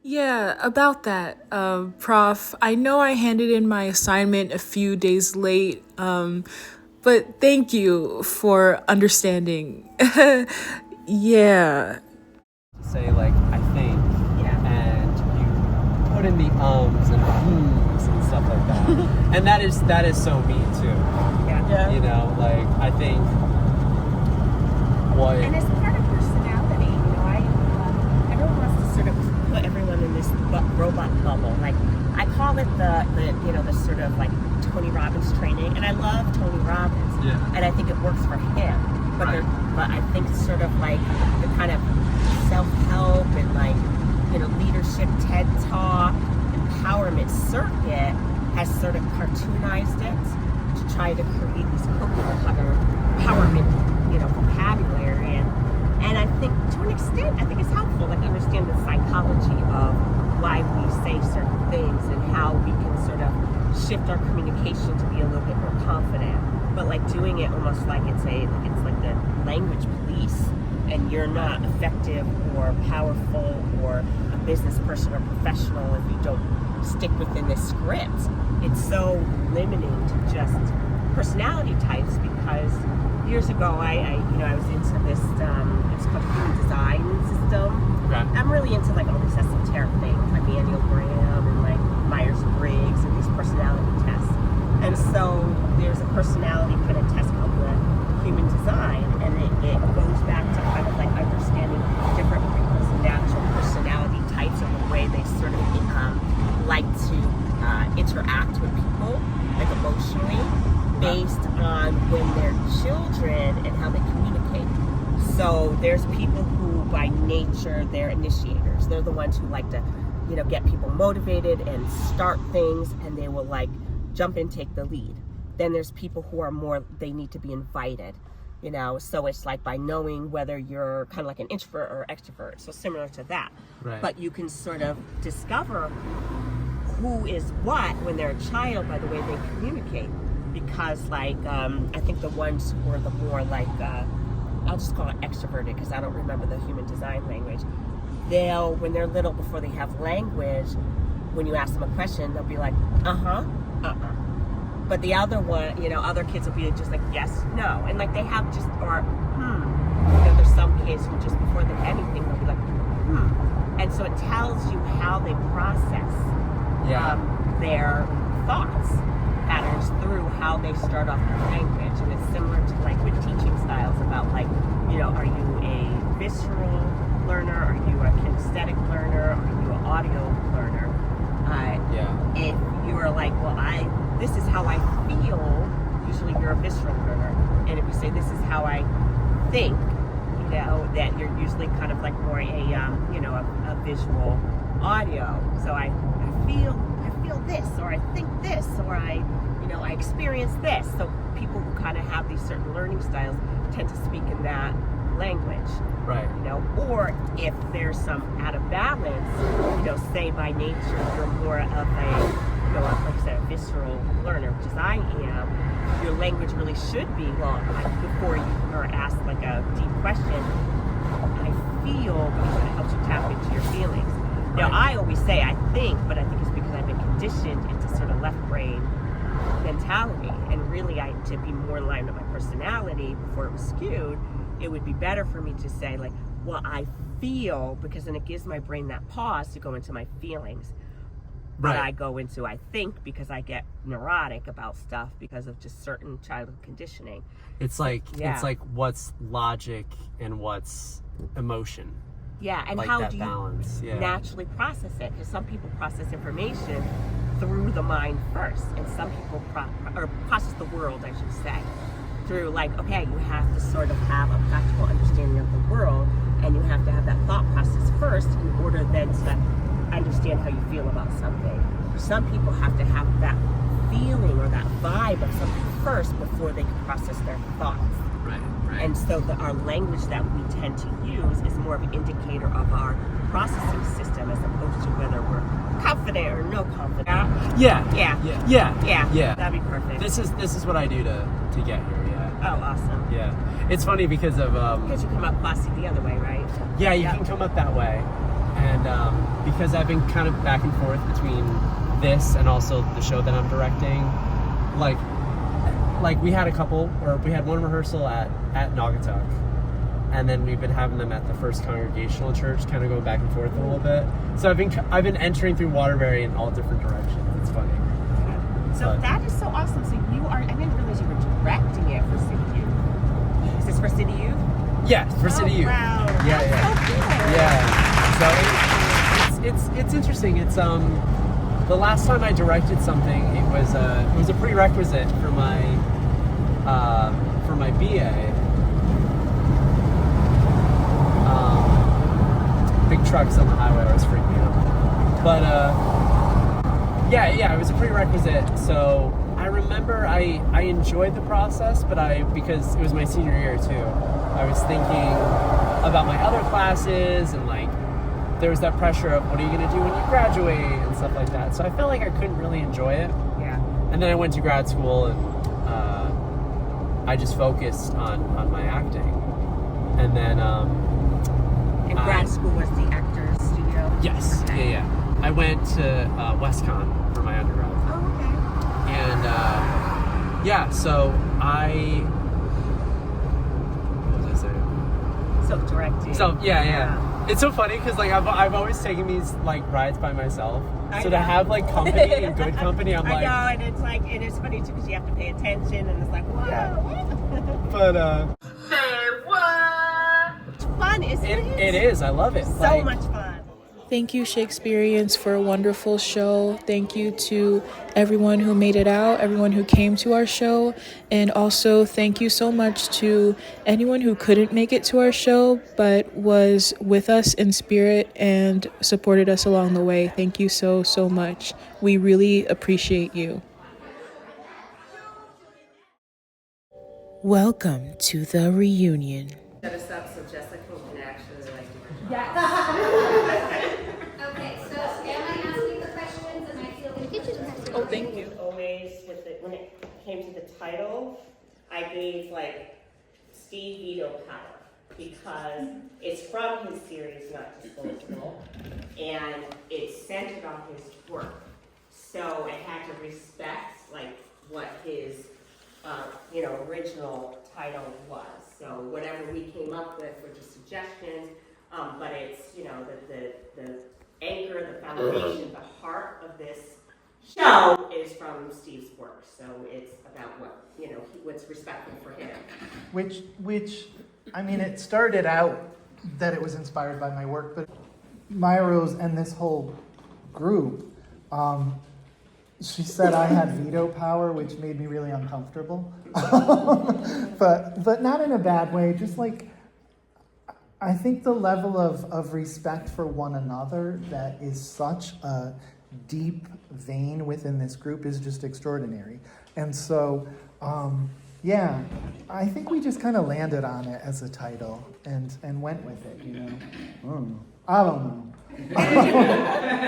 Yeah, about that, Prof. I know I handed in my assignment a few days late, but thank you for understanding. Yeah. Say like I think, and you put in the ums and the who's and stuff like that, and that is so me too. Yeah. You know, like I think what And it's part of personality. Everyone wants to sort of put everyone in this robot bubble. Like I call it the sort of like Tony Robbins training, and I love Tony Robbins, and I think it works for him. But but I think sort of like the kind of self-help and like leadership TED Talk empowerment circuit has sort of cartoonized it to try to create these cookie cutter empowerment vocabulary, and I think to an extent I think it's helpful, like understand the psychology of why we say certain things and how we can sort of shift our communication to be a little bit more confident, but like doing it almost like it's like the language police, and you're not effective or powerful or a business person or professional if you don't stick within this script. It's so limiting to just personality types, because years ago I was into this it's called human design system. Okay. I'm really into like all these esoteric things like the Enneagram and like Myers-Briggs and these personality tests. And so there's a personality kind of test called the human design, and it goes back to kind of like understanding different people's natural personality types or the way they sort of like to interact with people, like emotionally, based on when they're children and how they communicate. So there's people who by nature they're initiators. They're the ones who like to get people motivated and start things, and they will like jump and take the lead. Then there's people who are more, they need to be invited, so it's like by knowing whether you're kind of like an introvert or extrovert, so similar to that. Right. But you can sort of discover who is what when they're a child by the way they communicate, because like I think the ones who are the more like I'll just call it extroverted because I don't remember the human design language, they'll, when they're little, before they have language, when you ask them a question, they'll be like but the other one, other kids will be just like yes, no, and like they have just, or there's some kids who just before they anything they'll be like and so it tells you how they process their thoughts patterns through how they start off their language. And it's similar to like with teaching styles about like are you a visceral learner, are you a kinesthetic learner, are you an audio learner? If you're like, well, this is how I feel, usually you're a visceral learner. And if you say this is how I think, that you're usually kind of like more a visual audio. So I feel this, or I think this, or I experience this. So people who kind of have these certain learning styles tend to speak in that language. Right. Or if there's some out of balance, say by nature you're more of a like I said, a visceral learner, which is I am, your language really should be long. Like before you are asked like a deep question, I feel, because it helps you tap into your feelings. Now, I always say I think, but I think it's because I've been conditioned into sort of left brain mentality, and really to be more in line with my personality before it was skewed, it would be better for me to say like, well, I feel, because then it gives my brain that pause to go into my feelings. But I go into I think because I get neurotic about stuff because of just certain childhood conditioning. It's like what's logic and what's emotion. Yeah, and like how that do you balance. naturally process it? Because some people process information through the mind first, and some people process the world, I should say, through like, okay, you have to sort of have a practical understanding of the world, and you have to have that thought process first in order then to understand how you feel about something. Some people have to have that feeling or that vibe of something first before they can process their thoughts. Right. And so our language that we tend to use is more of an indicator of our processing system as opposed to whether we're confident or no confident. Yeah. That'd be perfect. This is what I do to get here. Yeah. Oh, awesome. Yeah. It's funny because of Because you come up classy the other way, right? you can come up that way, and because I've been kind of back and forth between this and also the show that I'm directing. Like we had one rehearsal at Naugatuck, and then we've been having them at the First Congregational Church, kind of going back and forth a little bit. So I've been entering through Waterbury in all different directions. It's funny. So that is so awesome. So I didn't realize you were directing it for City Youth. Is this for City Youth? Yeah, for City Youth. Wow. Yeah, That's so it's interesting. It's the last time I directed something, it was a prerequisite for my BA. Big trucks on the highway always freak me out. But yeah, it was a prerequisite. So I remember I enjoyed the process, but because it was my senior year too, I was thinking about my other classes, and like there was that pressure of what are you going to do when you graduate and stuff like that. So I felt like I couldn't really enjoy it. Yeah. And then I went to grad school, and I just focused on my acting. And then and grad school was the Actors Studio? Yes. Okay. Yeah. I went to WestCon for my undergrad. Oh, okay. And so what was I saying? So directing. So yeah. It's so funny because like I've always taken these like rides by myself. So to have like company and good company, I'm like. I know, and it's funny too because you have to pay attention, and it's like, whoa. Yeah. But it's fun, isn't it? It is. I love it. So much fun. Thank you, Shakespeareans, for a wonderful show. Thank you to everyone who made it out, everyone who came to our show, and also thank you so much to anyone who couldn't make it to our show but was with us in spirit and supported us along the way. Thank you so, so much. We really appreciate you. Welcome to the reunion. Set us up so Jessica can actually like. Okay, so am I asking the questions and I feel Oh, thank you. Always when it came to the title, I gave like Steve Veto power because it's from his series, Not Disposable, and it's centered on his work. So it had to respect like what his original title was. So whatever we came up with were just suggestions, but it's the anchor, the foundation, the heart of this show is from Steve's work. So it's about what's respectful for him. Which I mean, it started out that it was inspired by my work, but Myros and this whole group, she said I had veto power, which made me really uncomfortable. but not in a bad way, just like I think the level of respect for one another that is such a deep vein within this group is just extraordinary. And so, I think we just kind of landed on it as a title and went with it, I don't know.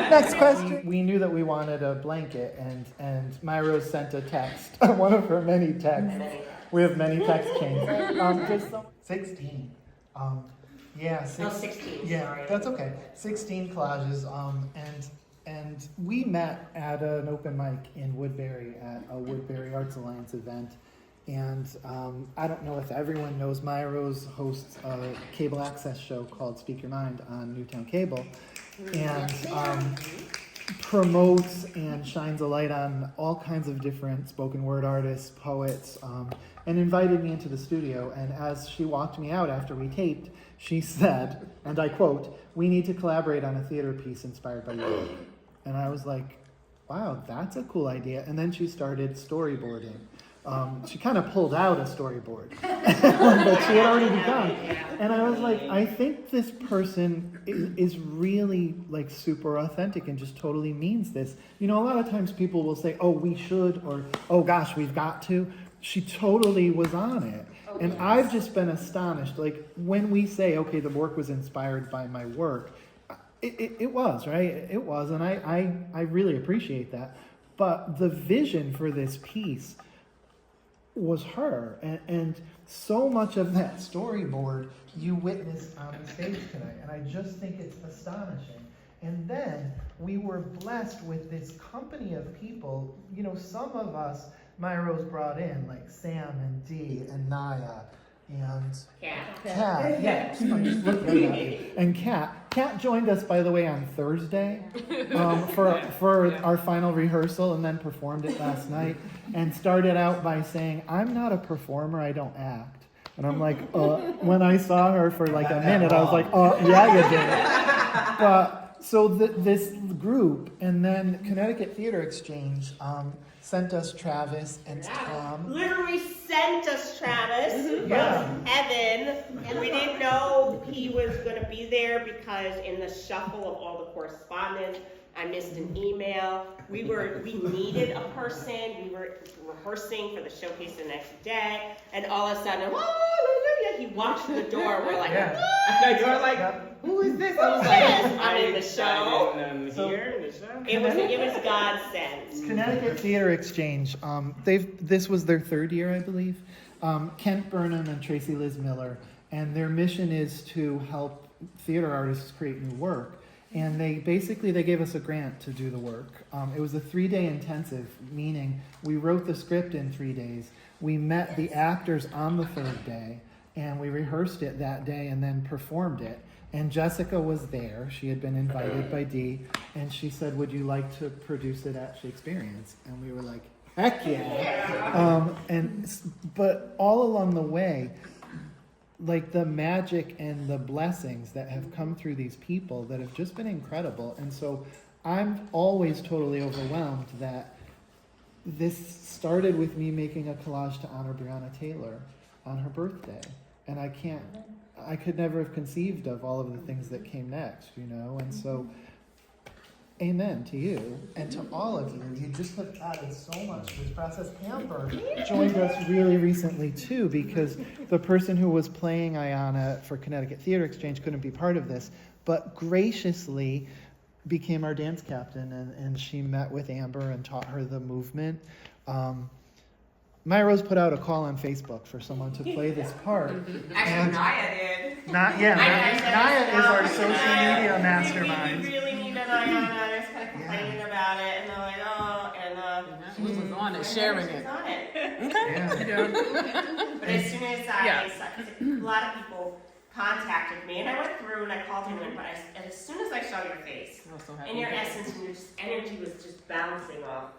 Next question. We knew that we wanted a blanket, and Myro sent a text, one of her many texts. We have many text chains. 16. 16. Yeah, Sorry. that's okay. 16 collages. And we met at an open mic in Woodbury at a Woodbury Arts Alliance event. And I don't know if everyone knows, Myros hosts a cable access show called Speak Your Mind on Newtown Cable, and promotes and shines a light on all kinds of different spoken word artists, poets, and invited me into the studio. And as she walked me out after we taped, she said, and I quote, "We need to collaborate on a theater piece inspired by you." And I was like, wow, that's a cool idea. And then she started storyboarding. She kind of pulled out a storyboard, but she had already begun. And I was like, I think this person is really like super authentic and just totally means this. A lot of times people will say, oh, we should, or, oh gosh, we've got to. She totally was on it. And I've just been astonished. Like when we say, okay, the work was inspired by my work, it was, right? It was. And I really appreciate that. But the vision for this piece was her, and so much of that storyboard you witnessed on the stage tonight, and I just think it's astonishing. And then we were blessed with this company of people. You know, some of us, Myros brought in, like Sam and Dee and Naya and Kat. Yeah, I'm just looking at you. And Kat. Kat joined us, by the way, on Thursday for our final rehearsal, and then performed it last night, and started out by saying, "I'm not a performer, I don't act." And I'm like, when I saw her for like a minute, I was like, yeah, you did. But so this group, and then Connecticut Theater Exchange sent us Travis and Tom. Literally sent us Travis from heaven. And we didn't know he was going to be there because in the shuffle of all the correspondence, I missed an email. We needed a person. We were rehearsing for the showcase the next day, and all of a sudden, hallelujah, he walked through the door. We're like, And you're like, who is this? I was like, I'm in the show. Here in the show. It was God sent. Connecticut Theater Exchange. This was their third year, I believe. Kent Burnham and Tracy Liz Miller, and their mission is to help theater artists create new work. And they gave us a grant to do the work. It was a 3-day intensive, meaning we wrote the script in 3 days. We met the actors on the third day, and we rehearsed it that day and then performed it. And Jessica was there. She had been invited by Dee, and she said, "Would you like to produce it at Shakespeareans?" And we were like, "Heck yeah!" But all along the way, like the magic and the blessings that have come through these people that have just been incredible. And so I'm always totally overwhelmed that this started with me making a collage to honor Breonna Taylor on her birthday. And I could never have conceived of all of the things that came next, you know? And so, amen to you and to all of you. You just have added so much to this process. Amber joined us really recently too, because the person who was playing Ayanna for Connecticut Theater Exchange couldn't be part of this, but graciously became our dance captain, and she met with Amber and taught her the movement. Myros put out a call on Facebook for someone to play this part. Actually, Naya did. Naya is our social media mastermind. We really need an Ayanna. I was kind of complaining about it, and they're like, She was on it, sharing it. on it. Yeah. But as soon as a lot of people contacted me, and I went through and I called you in, but as soon as I saw your face, and your essence and your energy was just bouncing off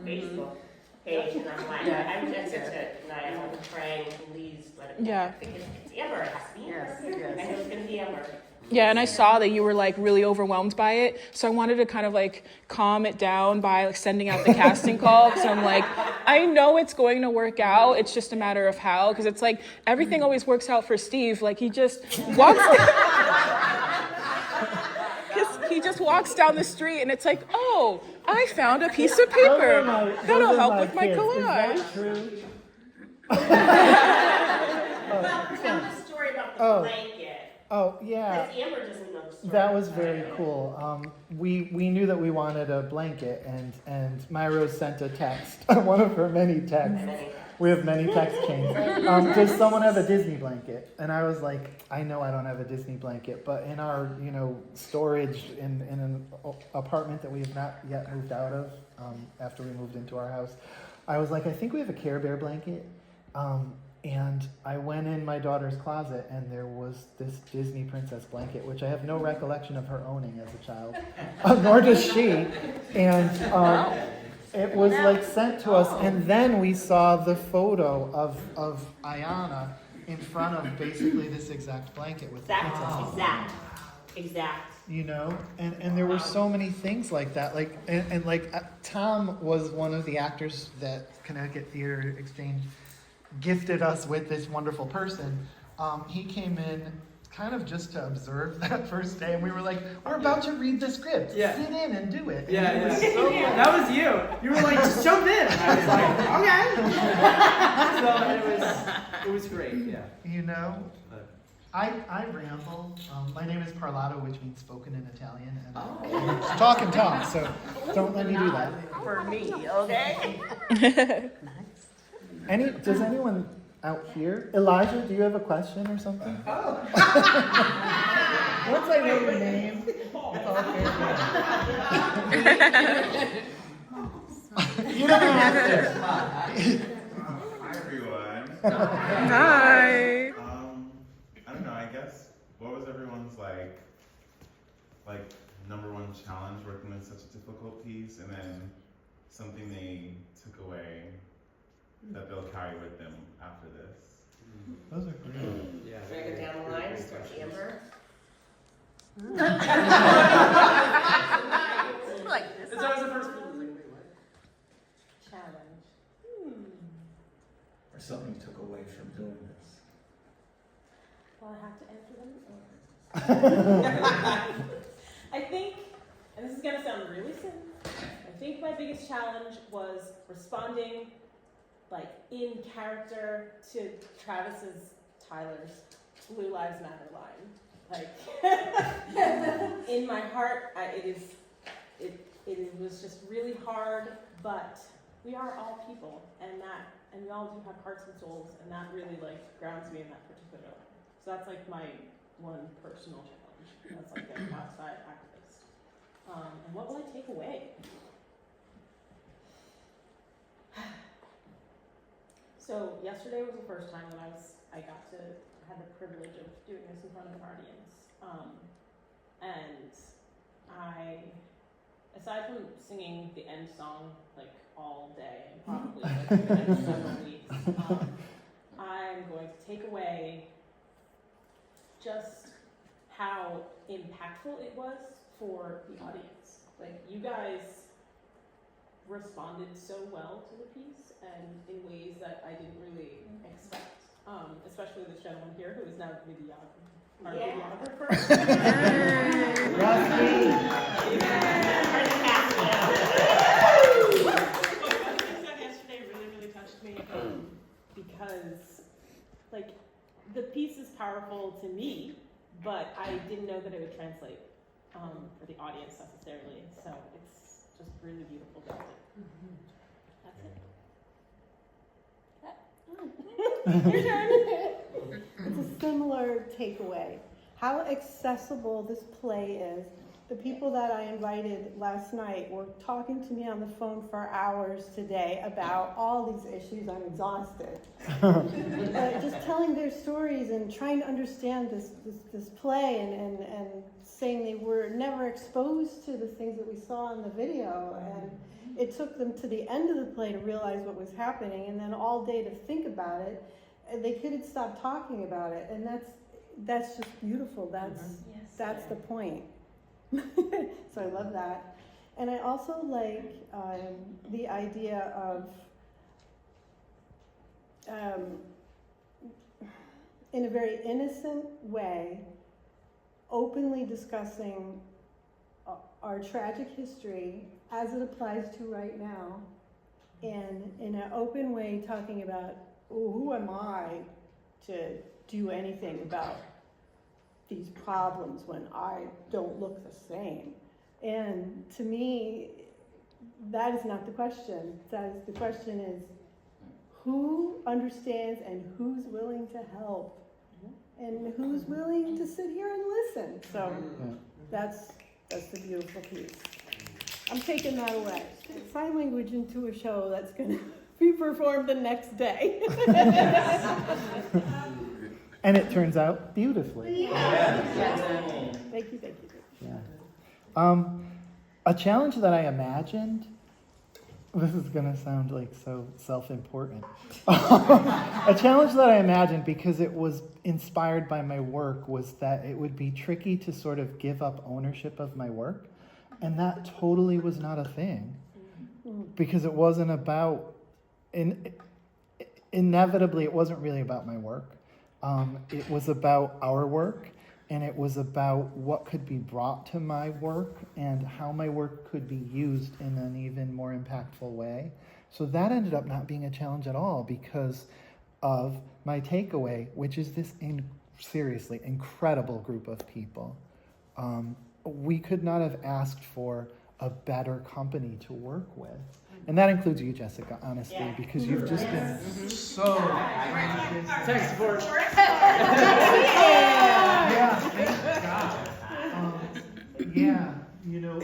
the Facebook page, and I'm like, I'm just I'm praying, please let it be. Yeah. I think it's Amber. It has to be Amber. I know it's going to be Amber. Yeah, and I saw that you were like really overwhelmed by it, so I wanted to kind of like calm it down by like sending out the casting call, because I'm like, I know it's going to work out, it's just a matter of how, because it's like everything always works out for Steve. Like he just walks down the street and it's like, oh, I found a piece of paper that'll help with my collage. Is that true? Well, tell the story about the blanket. Oh, yeah. Because Amber doesn't know the story. That was very cool. We knew that we wanted a blanket, and Myros sent a text, one of her many texts. We have many text chains. Does someone have a Disney blanket? And I was like, I know I don't have a Disney blanket, but in our, storage in an apartment that we have not yet moved out of, after we moved into our house, I was like, I think we have a Care Bear blanket. And I went in my daughter's closet, and there was this Disney princess blanket, which I have no recollection of her owning as a child, nor does she. And it was like sent to us, and then we saw the photo of Ayanna in front of basically this exact blanket with the princess. Exact. And there were so many things like that. Like and Tom was one of the actors that Connecticut Theater Exchange gifted us with this wonderful person. He came in kind of just to observe that first day, and we were like, we're about to read the script. Yeah. Sit in and do it. Yeah, And it was yeah. so That was you. You were like, just jump in. And I was like, okay. So it was great, yeah. I ramble. My name is Parlato, which means spoken in Italian, and talk and talk, so don't let me do that. For me, okay? Does anyone out here? Elijah, do you have a question or something? Once I know your name. You don't have to. Hi everyone. Hi. I don't know. I guess what was everyone's like number one challenge working with such a difficult piece, and then something they took away that they'll carry with them after this. Those are great. Yeah. Drag it down the line, start Amber. Like this. It's always the first one. Like, wait, what? Challenge. Or something you took away from doing this. Well, I have to answer them. I think, and this is going to sound really simple, I think my biggest challenge was responding like in character to Tyler's Blue Lives Matter line. Like, in my heart, it was just really hard, but we are all people, and we all do have hearts and souls, and that really like grounds me in that particular line. So that's like my one personal challenge. That's like an outside activist. And what will I take away? So yesterday was the first time that I had the privilege of doing this in front of an audience. And aside from singing the end song like all day and probably like for the next several weeks, I'm going to take away just how impactful it was for the audience. Like, you guys responded so well to the piece and in ways that I didn't really expect. Especially this gentleman here who is now our videographer. What you said yesterday really touched me because, like, the piece is powerful to me, but I didn't know that it would translate for the audience necessarily. So it's just really beautiful to see. That's it. Your turn. It's a similar takeaway. How accessible this play is. The people that I invited last night were talking to me on the phone for hours today about all these issues. I'm exhausted. Just telling their stories and trying to understand this play and saying they were never exposed to the things that we saw in the video. And it took them to the end of the play to realize what was happening, and then all day to think about it. And they couldn't stop talking about it, and that's just beautiful. That's the point. So I love that. And I also like the idea of in a very innocent way, openly discussing our tragic history as it applies to right now, and in an open way talking about, who am I to do anything about these problems when I don't look the same? And to me, that is not the question. The question is, who understands and who's willing to help? And who's willing to sit here and listen? So that's the beautiful piece. I'm taking that away. Sign language into a show that's going to be performed the next day. And it turns out beautifully. Thank you. Yeah. A challenge that I imagined, this is going to sound like so self-important. A challenge that I imagined, because it was inspired by my work, was that it would be tricky to sort of give up ownership of my work. And that totally was not a thing, because it wasn't about, inevitably, it wasn't really about my work. It was about our work, and it was about what could be brought to my work and how my work could be used in an even more impactful way. So that ended up not being a challenge at all because of my takeaway, which is this seriously incredible group of people. We could not have asked for a better company to work with. And that includes you, Jessica, honestly, because you've just been so... Tech support. Yeah, thank God. Yeah, you know,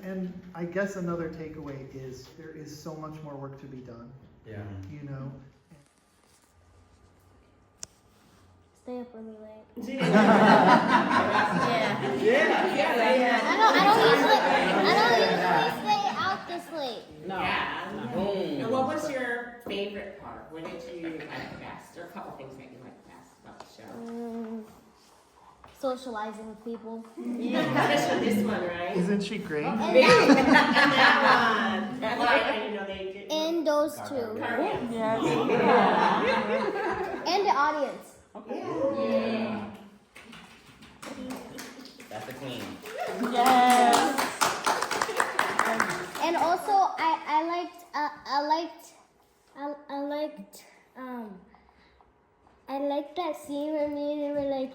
and I guess another takeaway is there is so much more work to be done. Yeah. You know. Stay up really late. Yeah. I don't usually stay out this late. No. And what was your favorite part? What did you like best? Or a couple things that you liked best about the show? Socializing with people. Yeah, especially this one, right? Isn't she great? And that one. Well, I didn't know they did. And those two. Yeah. And the audience. Yeah. That's the queen. Yes. And also, I liked that scene where me and they were like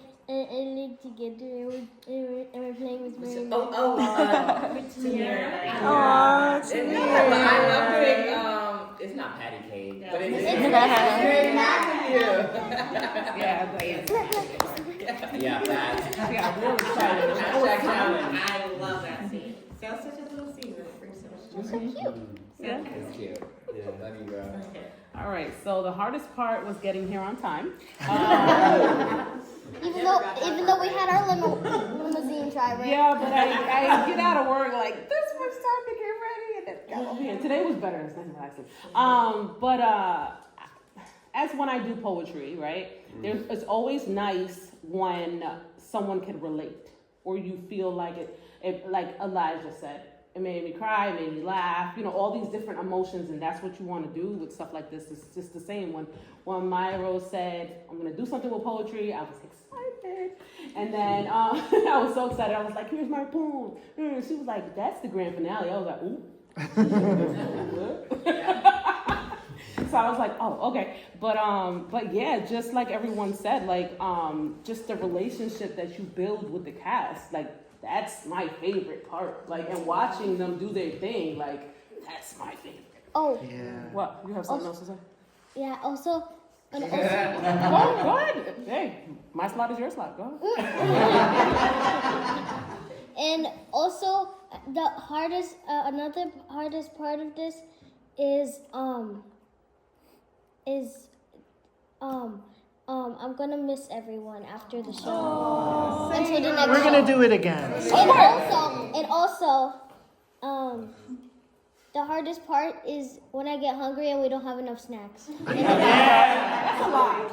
together and we're playing with marionettes. Yeah. Aww, I love doing, it's not patty cake, but it's very mad at you. Yeah, but yeah, that. yeah, we're excited. Hashtag challenge. I love that scene. Sounds such a little scene, but it brings so much joy. So cute. Yeah. It's cute. Yeah. Love you, bro. All right, so the hardest part was getting here on time. Even though we had our limousine driver. Yeah, but I get out of work like this much time to get ready, and then got over here. Today was better. It's nice and relaxing. But as when I do poetry, right? It's always nice when someone can relate, or you feel like it. Like Elijah said, it made me cry, it made me laugh. You know, all these different emotions, and that's what you want to do with stuff like this. It's just the same. When Maya Rose said, "I'm gonna do something with poetry," I was excited, and then I was so excited. I was like, "Here's my poem." And she was like, "That's the grand finale." I was like, "Ooh." So I was like, "Oh, okay." But yeah, just like everyone said, like just the relationship that you build with the cast, like that's my favorite part. Like, and watching them do their thing, like that's my favorite. Oh. Yeah. What? You have something else to say? Yeah. Also. And also. Go ahead. Hey, my slot is your slot. Go ahead. And also, the hardest, another hardest part of this is I'm gonna miss everyone after the show. Until the next We're gonna show. do it again. And also, the hardest part is when I get hungry and we don't have enough snacks. That's a lot.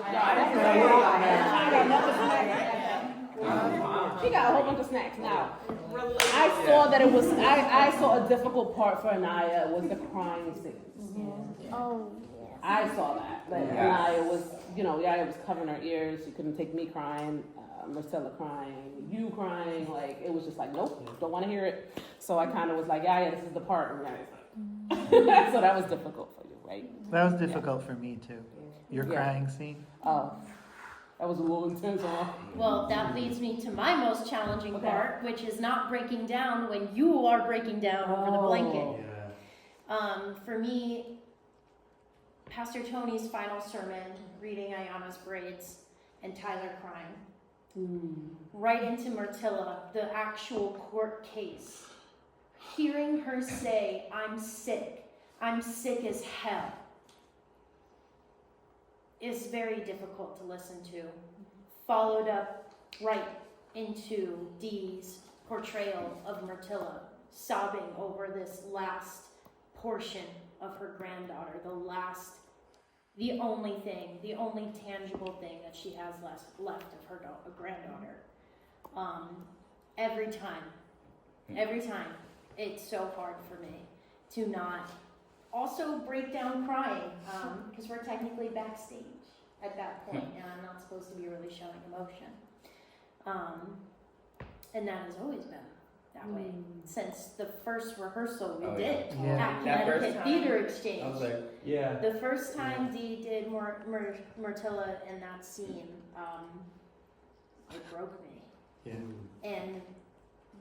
She got a whole bunch of snacks now. I saw that it was. I saw a difficult part for Anaya was the crying scenes. Oh. I saw that. Like Anaya was, Anaya was covering her ears. She couldn't take me crying, Marcella crying, you crying. Like it was just like, nope, don't want to hear it. So I kind of was like, yeah, this is the part. And so that was difficult for you, right? That was difficult for me too. Your crying scene. Oh, that was a little intense, huh? Well, that leads me to my most challenging part, which is not breaking down when you are breaking down over the blanket. For me, Pastor Tony's final sermon, reading Ayana's braids, and Tyler crying. Right into Myrtilla, the actual court case. Hearing her say, I'm sick as hell, is very difficult to listen to. Followed up right into Dee's portrayal of Myrtilla, sobbing over this last portion of her granddaughter, the only tangible thing that she has left of her granddaughter. Every time, it's so hard for me to not also break down crying, because we're technically backstage at that point, and I'm not supposed to be really showing emotion. And that has always been that way since the first rehearsal we did at Connecticut Theater Exchange. I was like, yeah. The first time Dee did Myrtilla in that scene, it broke me. Yeah. And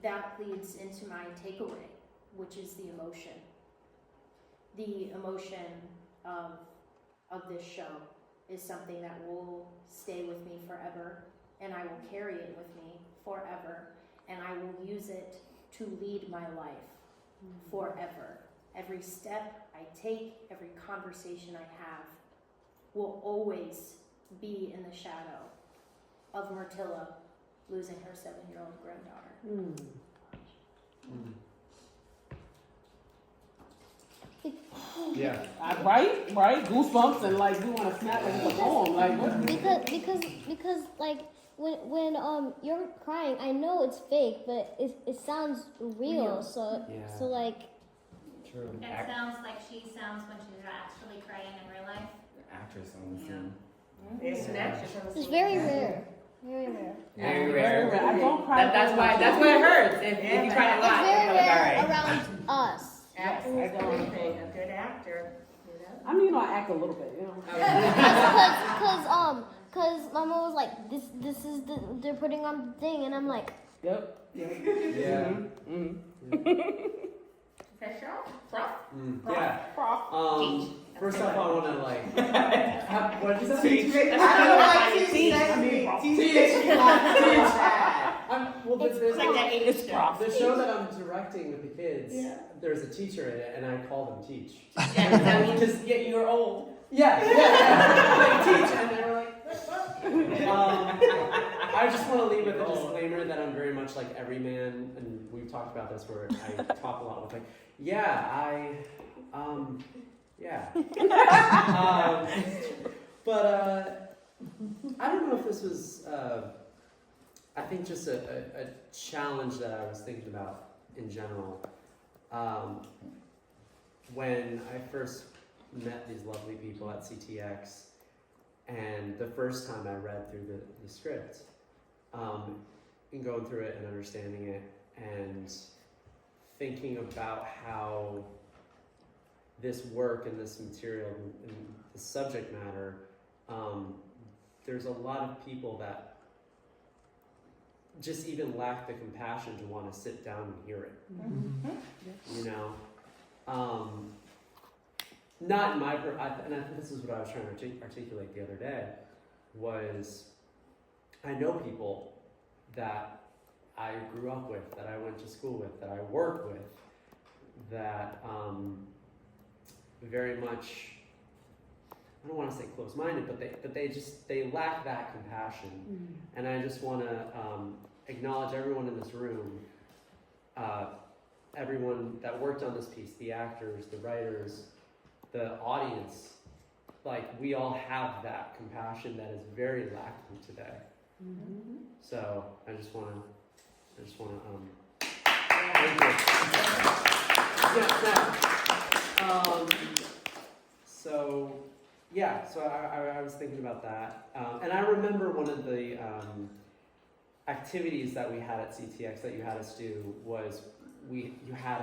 that leads into my takeaway, which is the emotion. The emotion of this show is something that will stay with me forever, and I will carry it with me forever, and I will use it to lead my life forever. Every step I take, every conversation I have will always be in the shadow of Myrtilla losing her 7-year-old granddaughter. Yeah. Right? Goosebumps and like you want to snap like it's a poem. Like what? Because like when you're crying, I know it's fake, but it sounds real. So like. True. It sounds like she sounds when she's actually crying in real life. Actress on the scene. It's an actress on the scene. It's very rare. Very rare. Very rare. I don't cry. That's why it hurts. If you cry a lot, It's very it's rare alright. around us. Absolutely. A good actor. I mean, I act a little bit, you know. Cause my mom was like, this is they're putting on the thing, and I'm like, Yep. Yeah. Is that Cheryl? Prof? Yeah. Prof. First off, I want to like. What did you say? Teach. I don't like teach. Well, there's like that It's Prof. the show that I'm directing with the kids. There's a teacher in it, and I call them Teach. Yeah, because you're old. Yeah. They teach, and they're like. I just want to leave with a disclaimer that I'm very much like every man, and we've talked about this where I talk a lot with like, but I don't know if this was, I think just a challenge that I was thinking about in general. When I first met these lovely people at CTX, and the first time I read through the script, and going through it and understanding it, and thinking about how this work and this material and the subject matter, there's a lot of people that just even lack the compassion to want to sit down and hear it. You know? Not in my, and I think this is what I was trying to articulate the other day, was I know people that I grew up with, that I went to school with, that I work with, that very much, I don't want to say close-minded, but they lack that compassion. And I just want to acknowledge everyone in this room, everyone that worked on this piece, the actors, the writers, the audience, like we all have that compassion that is very lacking today. So I just want to thank you. So I was thinking about that, and I remember one of the activities that we had at CTX that you had us do was you had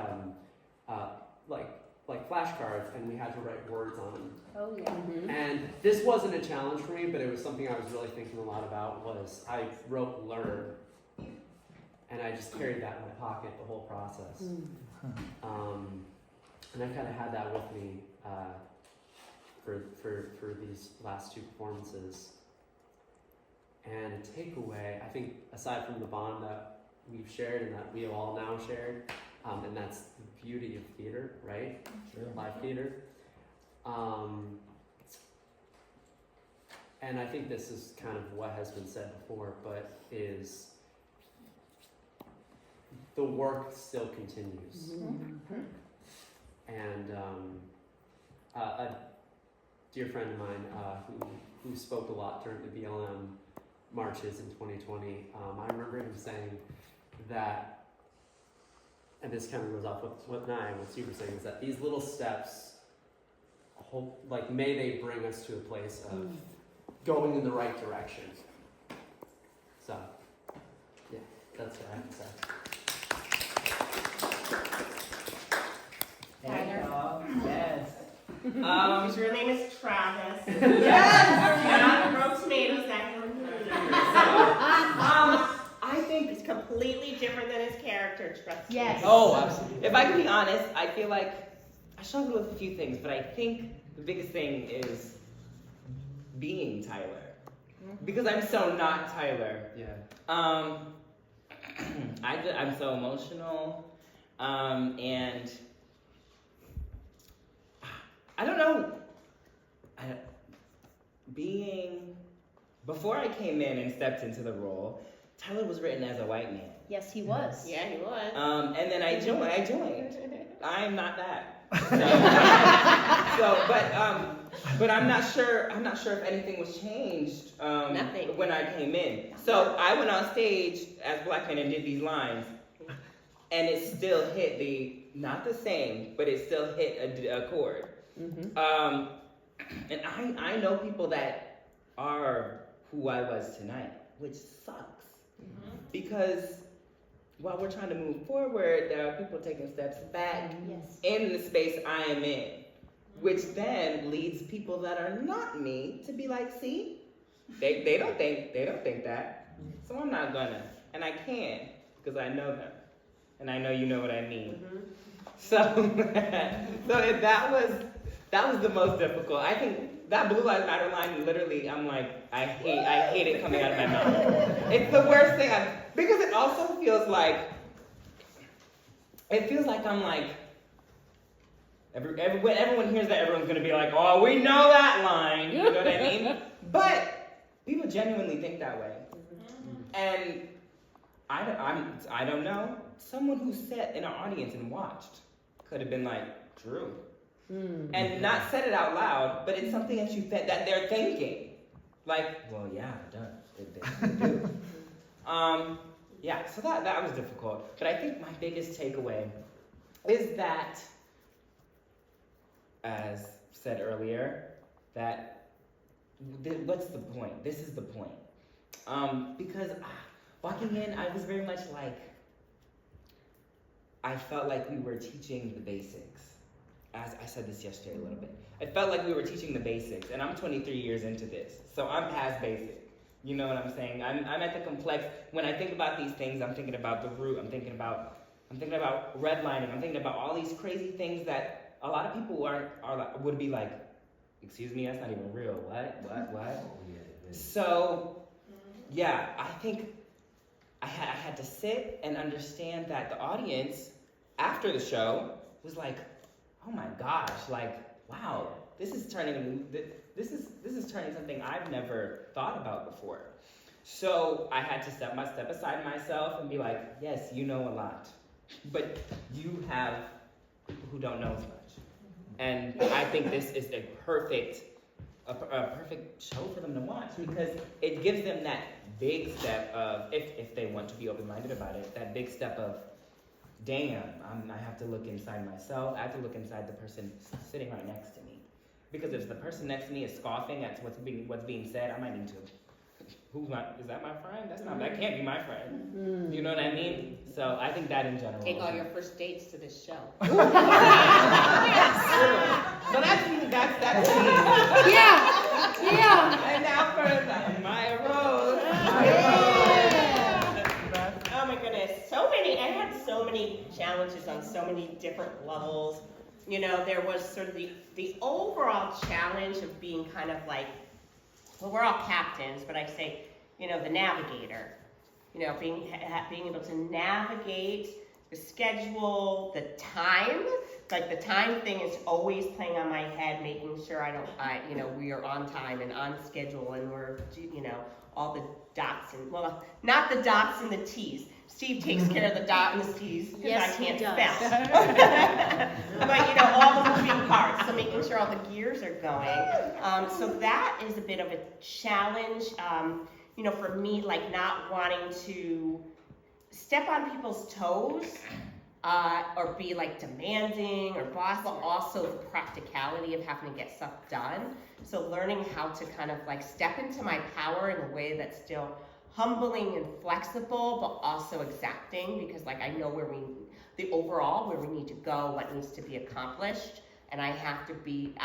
like flashcards, and we had to write words on them. Oh yeah. And this wasn't a challenge for me, but it was something I was really thinking a lot about. Was I wrote "learn," and I just carried that in my pocket the whole process. And I kind of had that with me for these last two performances. And a takeaway, I think, aside from the bond that we've shared and that we have all now shared, and that's the beauty of theater, right? Sure. Live theater. And I think this is kind of what has been said before, but is the work still continues. And a dear friend of mine who spoke a lot during the BLM marches in 2020, I remember him saying that, and this kind of goes off with what you were saying, is that these little steps, may they bring us to a place of going in the right direction. So, yeah, that's what I have to say. Yes. His real name is Travis. Yes. Not roast tomatoes. I think it's completely different than his character. Trust me. Yes. Oh, absolutely. If I can be honest, I feel like I struggled with a few things, but I think the biggest thing is being Tyler, because I'm so not Tyler. Yeah. I'm so emotional, and I don't know. Before I came in and stepped into the role, Tyler was written as a white man. Yes, he was. Yeah, he was. And then I joined. I'm not that. But I'm not sure if anything was changed Nothing. when I came in. So I went on stage as Black man and did these lines, and it still hit not the same, but it still hit a chord. Mm-hmm. And I know people that are who I was tonight, which sucks. Mm-hmm. Because while we're trying to move forward, there are people taking steps back in the space I am in, which then leads people that are not me to be like, see, they don't think that, so I'm not gonna, and I can because I know them, and I know you know what I mean. Mm-hmm. So that was the most difficult. I think that Blue Lives Matter line, literally, I'm like, I hate it coming out of my mouth. It's the worst thing because it also feels like I'm like, when everyone hears that, everyone's gonna be like, oh, we know that line, you know what I mean? But people genuinely think that way. And I don't know, someone who sat in an audience and watched could have been like, Drew. And not said it out loud, but it's something that they're thinking. Like, well, yeah, it does. It do. So that was difficult. But I think my biggest takeaway is that, as said earlier, that what's the point? This is the point. Because walking in, I was very much like, I felt like we were teaching the basics. As I said this yesterday a little bit. I felt like we were teaching the basics, and I'm 23 years into this, so I'm past basic. You know what I'm saying? I'm at the complex. When I think about these things, I'm thinking about the root. I'm thinking about redlining. I'm thinking about all these crazy things that a lot of people would be like, excuse me, that's not even real. What? So, yeah, I think I had to sit and understand that the audience after the show was like, oh my gosh, like, wow, this is turning something I've never thought about before. So I had to step aside myself and be like, yes, you know a lot, but you have people who don't know as much. And I think this is a perfect show for them to watch, because it gives them that big step of, if they want to be open-minded about it, that big step of, damn, I have to look inside myself. I have to look inside the person sitting right next to me. Because if the person next to me is scoffing at what's being said, I might need to, is that my friend? That can't be my friend. You know what I mean? So I think that in general. Take all your first dates to this show. So that's me. Yeah. And now for Maya Rose. Oh my goodness, I had so many challenges on so many different levels. You know, there was sort of the overall challenge of being kind of like, well, we're all captains, but I say, you know, the navigator. You know, being able to navigate the schedule, the time. Like the time thing is always playing on my head, making sure we are on time and on schedule, and we're, all the dots and, well, not the dots and the T's. Steve takes care of the dot and the T's because Yes, I can't he does. spell. But all the moving parts, so making sure all the gears are going. So that is a bit of a challenge. For me, like not wanting to step on people's toes or be like demanding or boss, but also the practicality of having to get stuff done. So learning how to kind of like step into my power in a way that's still humbling and flexible, but also exacting, because like I know where we need to go, what needs to be accomplished, and I have to be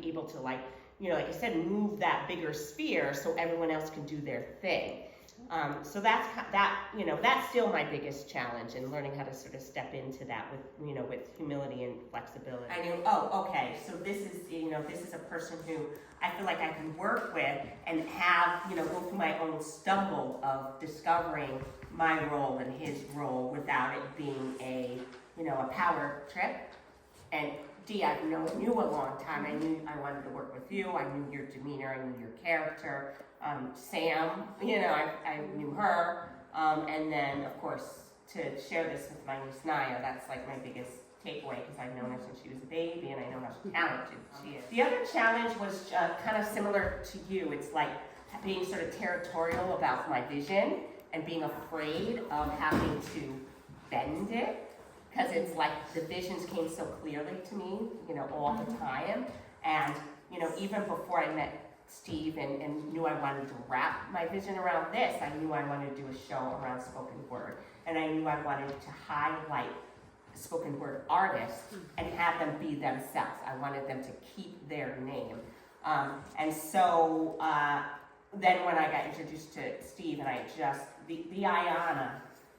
able to like I said, move that bigger sphere so everyone else can do their thing. So that's still my biggest challenge, in learning how to sort of step into that with humility and flexibility. I knew, so this is a person who I feel like I can work with and have, go through my own stumble of discovering my role and his role without it being a power trip. And Dee, I've known you a long time. I knew I wanted to work with you. I knew your demeanor. I knew your character. Sam, I knew her. And then, of course, to share this with my niece Naya, that's like my biggest takeaway because I've known her since she was a baby and I know how talented she is. The other challenge was kind of similar to you. It's like being sort of territorial about my vision and being afraid of having to bend it. Because it's like the visions came so clearly to me, all the time. And, even before I met Steve and knew I wanted to wrap my vision around this, I knew I wanted to do a show around spoken word. And I knew I wanted to highlight spoken word artists and have them be themselves. I wanted them to keep their name. And so then when I got introduced to Steve and the Ayanna,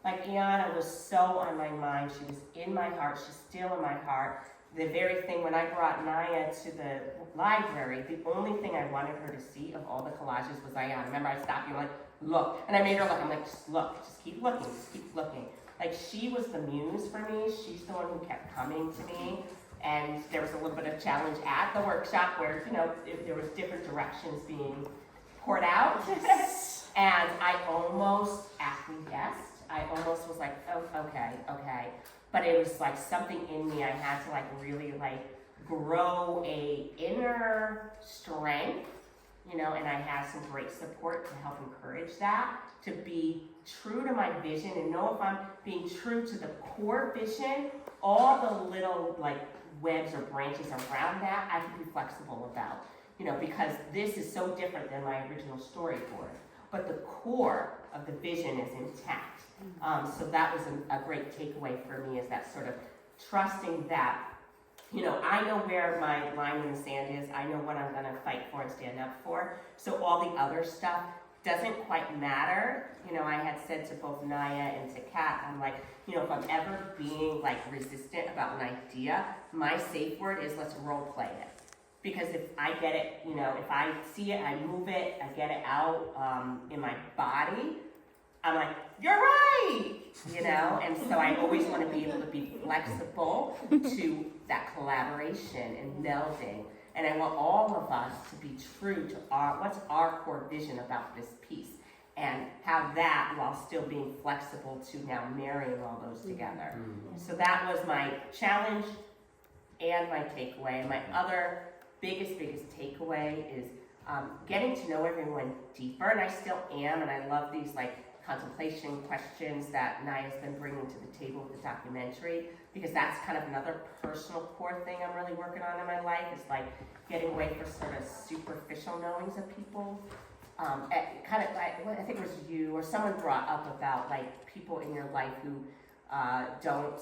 Ayanna was so on my mind. She was in my heart. She's still in my heart. The very thing, when I brought Naya to the library, the only thing I wanted her to see of all the collages was Ayanna. Remember, I stopped you, I'm like, look. And I made her look. I'm like, just look. Just keep looking. Just keep looking. She was the muse for me. She's the one who kept coming to me. And there was a little bit of challenge at the workshop where, there was different directions being poured out. And I almost acquiesced. I almost was like, oh, okay. But it was like something in me. I had to really grow a inner strength, and I had some great support to help encourage that, to be true to my vision and know if I'm being true to the core vision, all the little webs or branches around that, I can be flexible about, because this is so different than my original storyboard. But the core of the vision is intact. So that was a great takeaway for me, is that sort of trusting that, I know where my line in the sand is. I know what I'm going to fight for and stand up for. So all the other stuff doesn't quite matter. I had said to both Naya and to Kat, I'm like, if I'm ever being resistant about an idea, my safe word is let's role play it. Because if I get it, if I see it, I move it, I get it out in my body, I'm like, you're right, and so I always want to be able to be flexible to that collaboration and melding. And I want all of us to be true to what's our core vision about this piece, and have that while still being flexible to now marrying all those together. So that was my challenge and my takeaway. And my other biggest takeaway is getting to know everyone deeper, and I still am, and I love these contemplation questions that Naya's been bringing to the table with the documentary, because that's kind of another personal core thing I'm really working on in my life, is getting away from sort of superficial knowings of people. I think it was you or someone brought up about people in your life who don't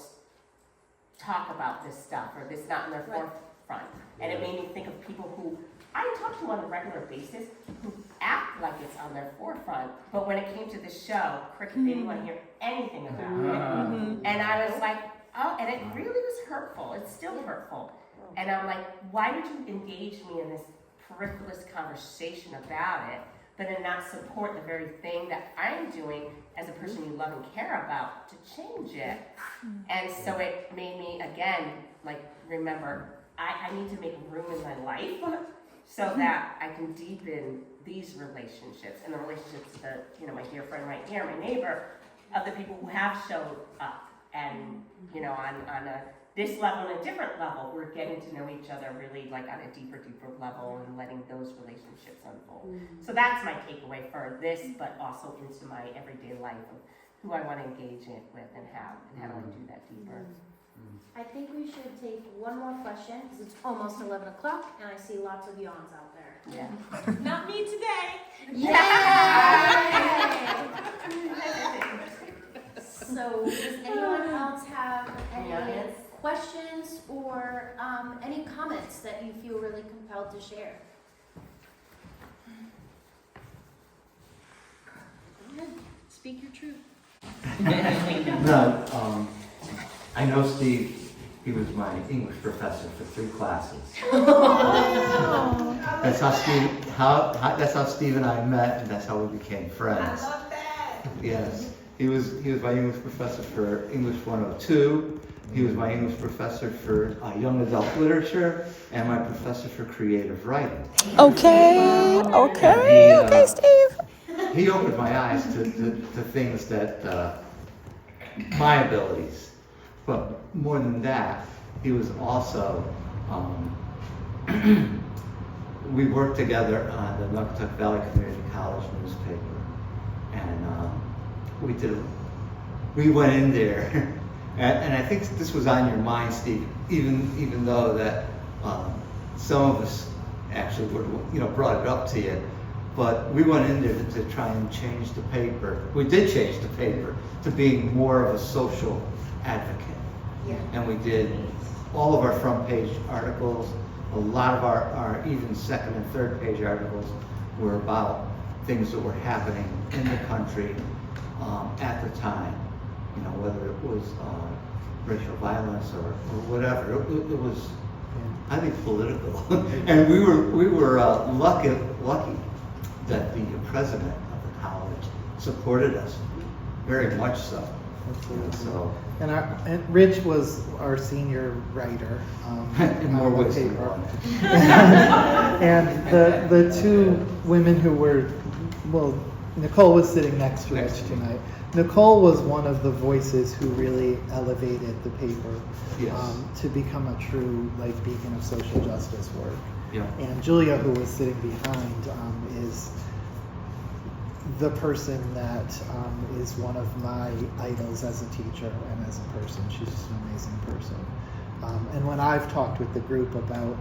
talk about this stuff, or this not in their forefront. And it made me think of people who I talk to on a regular basis who act like it's on their forefront, but when it came to the show, cricket, they didn't want to hear anything about it. And I was like, oh, and it really was hurtful. It's still hurtful. And I'm like, why would you engage me in this frivolous conversation about it, but then not support the very thing that I'm doing as a person you love and care about to change it? And so it made me, again, remember, I need to make room in my life so that I can deepen these relationships, and the relationships that, my dear friend right here, my neighbor, of the people who have showed up, and, on this level and a different level, we're getting to know each other really on a deeper level, and letting those relationships unfold. So that's my takeaway for this, but also into my everyday life of who I want to engage it with and how do I do that deeper. I think we should take one more question, because it's almost 11 o'clock, and I see lots of yawns out there. Yeah. Not me today. Yay! So does anyone else have any questions or any comments that you feel really compelled to share? Go ahead. Speak your truth. No, I know Steve, he was my English professor for 3 classes. That's how Steve and I met, and that's how we became friends. I love that. Yes, He was my English professor for English 102. He was my English professor for young adult literature and my professor for creative writing. Okay, okay, Steve. He opened my eyes to things that, my abilities. But more than that, he was also, we worked together on the Nuckatuck Valley Community College newspaper. And we went in there, and I think this was on your mind, Steve, even though that some of us actually brought it up to you. But we went in there to try and change the paper. We did change the paper to being more of a social advocate. Yeah. And we did all of our front page articles, a lot of our even second and third page articles were about things that were happening in the country at the time. You know, whether it was racial violence or whatever. It was, I think, political. And we were lucky that the president of the college supported us, very much so. So, and Rich was our senior writer. In more ways than one. And the two women who were, well, Nicole was sitting next to Rich tonight. Nicole was one of the voices who really elevated the paper to become a true beacon of social justice work. Yeah. And Julia, who was sitting behind, is the person that is one of my idols as a teacher and as a person. She's just an amazing person. And when I've talked with the group about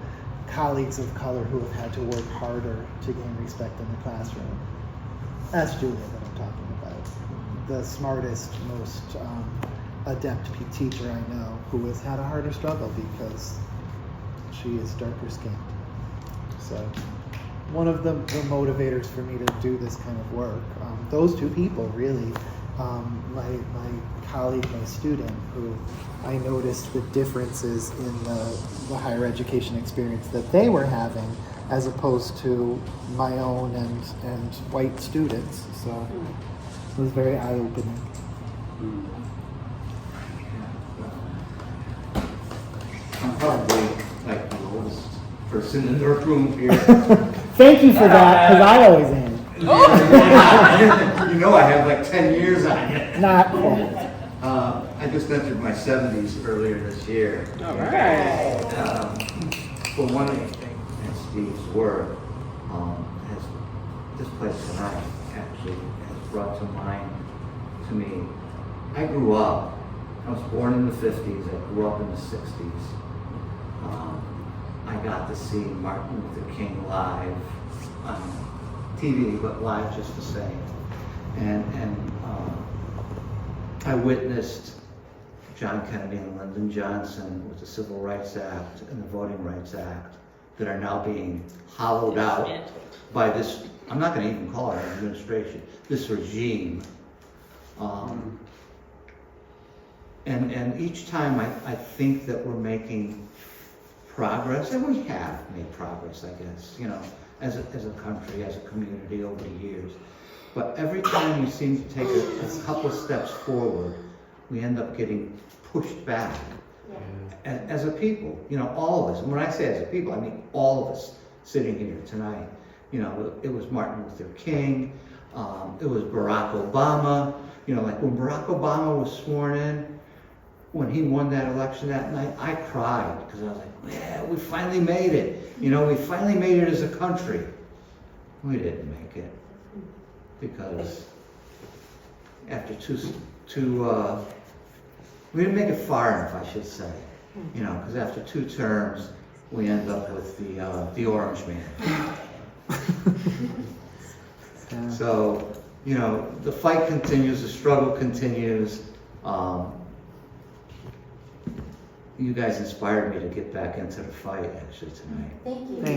colleagues of color who have had to work harder to gain respect in the classroom, that's Julia that I'm talking about. The smartest, most adept teacher I know who has had a harder struggle because she is darker skinned. So one of the motivators for me to do this kind of work, those two people really, my colleague, my student, who I noticed the differences in the higher education experience that they were having as opposed to my own and white students. So it was very eye-opening. I'm probably like the oldest person in the room here. Thank you for that, because I always am. You know I have like 10 years on it. Not quite. I just entered my 70s earlier this year. All right. But one thing in Steve's work has, this place tonight actually has brought to mind to me. I grew up, I was born in the 50s, I grew up in the 60s. I got to see Martin Luther King live on TV, but live just the same. And I witnessed John Kennedy and Lyndon Johnson with the Civil Rights Act and the Voting Rights Act that are now being hollowed out by this, I'm not going to even call it an administration, this regime. And each time I think that we're making progress, and we have made progress, I guess, you know, as a country, as a community over the years. But every time we seem to take a couple steps forward, we end up getting pushed back. As a people, you know, all of us, and when I say as a people, I mean all of us sitting here tonight. You know, it was Martin Luther King, it was Barack Obama. You know, like when Barack Obama was sworn in, when he won that election that night, I cried because I was like, yeah, we finally made it. You know, we finally made it as a country. We didn't make it because after we didn't make it far enough, I should say. You know, because after 2 terms, we end up with the Orange Man. So, you know, the fight continues, the struggle continues. You guys inspired me to get back into the fight actually tonight. Thank you. Thank